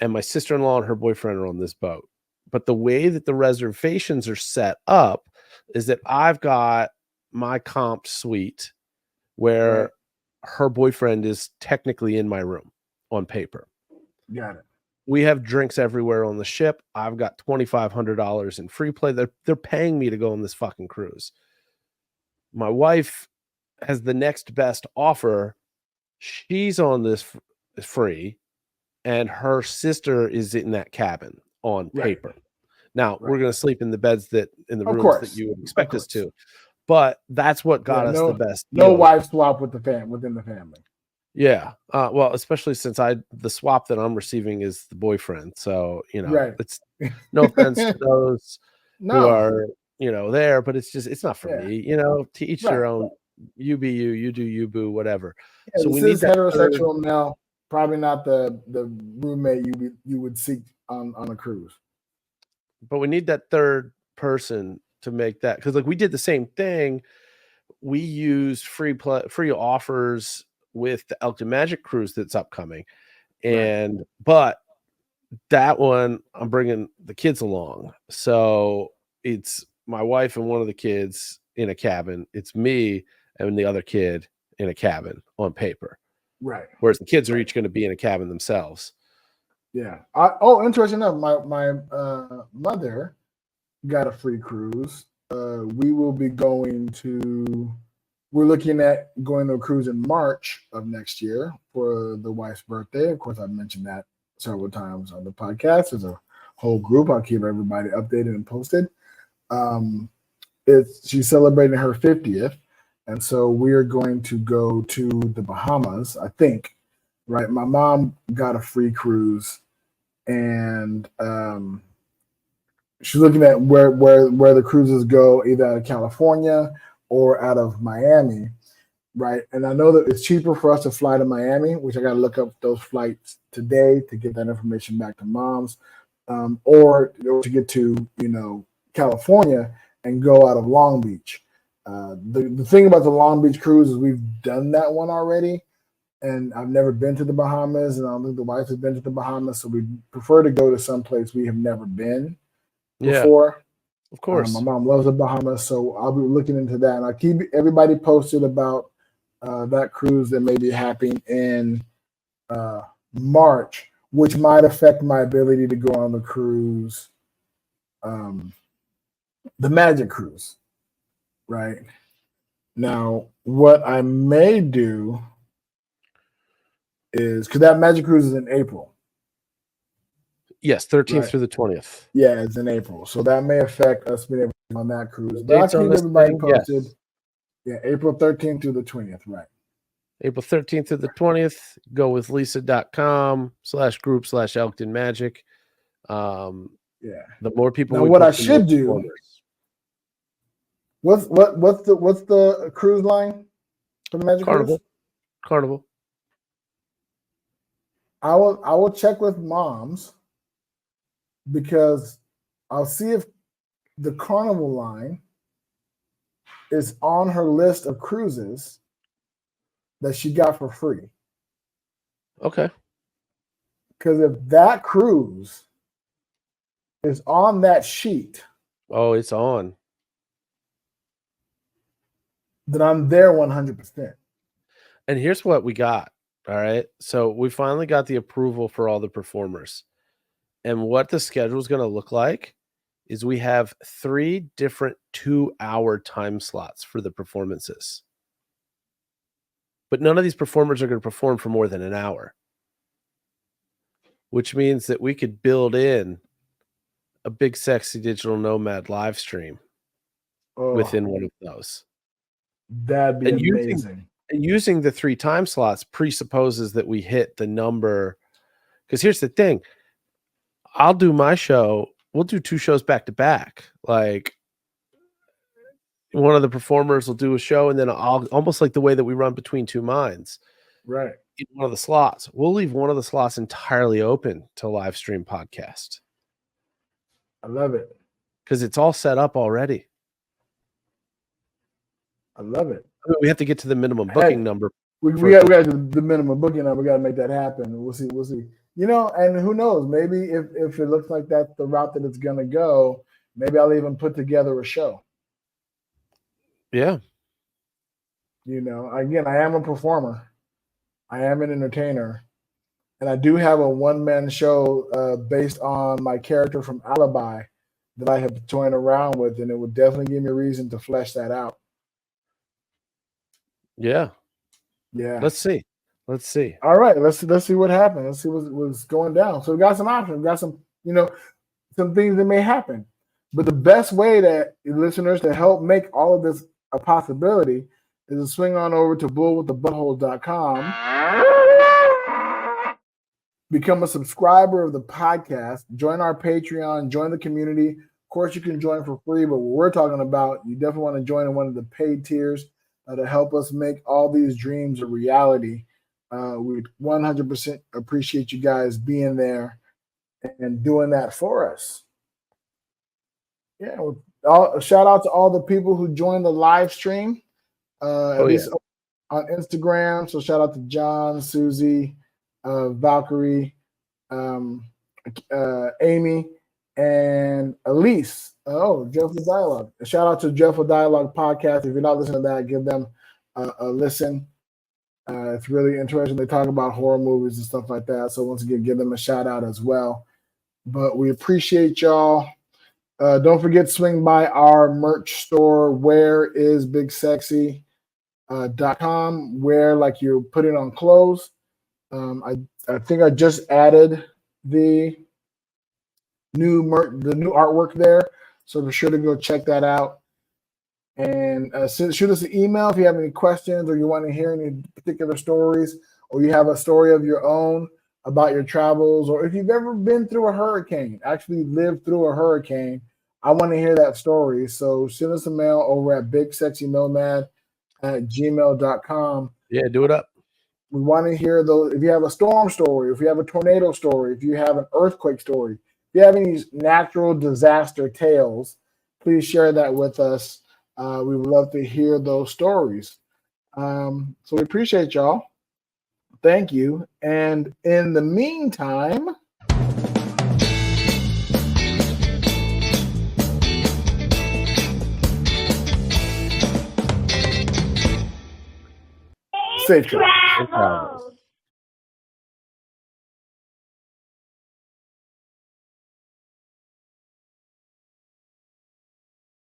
and my sister-in-law and her boyfriend are on this boat. But the way that the reservations are set up is that I've got my comp suite where her boyfriend is technically in my room on paper. Got it. We have drinks everywhere on the ship. I've got $2,500 in free play. They're paying me to go on this fucking cruise. My wife has the next best offer. She's on this free, and her sister is in that cabin on paper. Now we're going to sleep in the beds in the rooms that you would expect us to, but that's what got us the best deal. No wife swap within the family. Yeah. Well, especially since the swap that I'm receiving is the boyfriend. So, you know, it's no offense to those who are, you know, there, but it's not for me, you know, to each their own. You be you do you, boo, whatever. So we need heterosexual male, probably not the roommate you would seek on a cruise. But we need that third person to make that, because like we did the same thing. We used free offers with the Elkton Magic cruise that's upcoming, but that one I'm bringing the kids along, so it's my wife and one of the kids in a cabin. It's me and the other kid in a cabin on paper, whereas the kids are each going to be in a cabin themselves. Interesting enough, my mother got a free cruise. We will be we're looking at going to a cruise in March of next year for the wife's birthday. Of course, I've mentioned that several times on the podcast. There's a whole group. I'll keep everybody updated and posted. She's celebrating her 50th. And so we're going to go to the Bahamas, I think. Right. My mom got a free cruise, and she's looking at where the cruises go, either out of California or out of Miami. right? And I know that it's cheaper for us to fly to Miami, which I got to look up those flights today to get that information back to moms, or to get to California and go out of Long Beach. The thing about the Long Beach cruise is we've done that one already, and I've never been to the Bahamas, and I don't think the wife has been to the Bahamas, so we prefer to go to some place we have never been before. Of course. My mom loves the Bahamas, so I'll be looking into that, and I'll keep everybody posted about that cruise that may be happening in March, which might affect my ability to go on the cruise, the Magic Cruise, right? Now, what I may do is, because that Magic Cruise is in April. Yes, 13th Right. through the 20th. Yeah, it's in April. So that may affect us being able to go on that cruise. But I'll Dates on keep this everybody thing, posted. yes. Yeah, April 13th through the 20th, right. April 13th through the 20th. Go with lisa.com/group/Elkton Magic. Yeah. The more people Now, we what book, I the more should do, performers. what's the cruise line for the Magic Cruise? Carnival. I will check with moms, because I'll see if the Carnival line is on her list of cruises that she got for free. Okay. Because if that cruise is on that sheet, Oh, it's on. then I'm there 100%. And here's what we got. All right. So we finally got the approval for all the performers. And what the schedule is going to look like is we have 3 different 2-hour time slots for the performances. But none of these performers are going to perform for more than an hour, which means that we could build in a Big Sexy Digital Nomad live stream within one of those. That'd be And amazing. using the 3 time slots presupposes that we hit the number. Because here's the thing. I'll do my show. We'll do 2 shows back to back. Like, one of the performers will do a show, and then I'll, almost like the way that we run Between Two Minds, Right. in one of the slots. We'll leave one of the slots entirely open to live stream podcast. I love it. Because it's all set up already. I love it. I mean, we have to get to the minimum booking number. We got the minimum booking number. We got to make that happen. We'll see. And who knows? Maybe if it looks like that's the route that it's going to go, maybe I'll even put together a show. Yeah. Again, I am a performer. I am an entertainer. And I do have a one-man show based on my character from Alibi that I have toying around with, and it would definitely give me a reason to flesh that out. Yeah. Yeah. Let's see. All right. Let's see what happens. Let's see what's going down. So we got some options. We got some, some things that may happen. But the best way that listeners to help make all of this a possibility is to swing on over to bullwiththebuttholes.com, become a subscriber of the podcast, join our Patreon, join the community. Of course, you can join for free, but what we're talking about, you definitely want to join in one of the paid tiers to help us make all these dreams a reality. We 100% appreciate you guys being there and doing that for us. Yeah, shout out to all the people who joined the live stream, at least on Instagram. So shout out to John, Susie, Valkyrie, Amy, and Elise. Oh, Dreadful Dialogue. Shout out to Dreadful Dialogue podcast. If you're not listening to that, give them a listen. It's really interesting. They talk about horror movies and stuff like that. So once again, give them a shout out as well. But we appreciate y'all. Don't forget to swing by our merch store, whereisbigsexy.com, where like you're putting on clothes. I think I just added the new artwork there, so be sure to go check that out. And shoot us an email if you have any questions or you want to hear any particular stories, or you have a story of your own about your travels, or if you've ever been through a hurricane, actually lived through a hurricane. I want to hear that story. So send us a mail over at bigsexynomad gmail.com. Yeah, do it up. We want to hear those. If you have a storm story, if you have a tornado story, if you have an earthquake story, if you have any natural disaster tales, please share that with us. We would love to hear those stories. So we appreciate y'all. Thank you. And in the meantime, safe travels. Travels.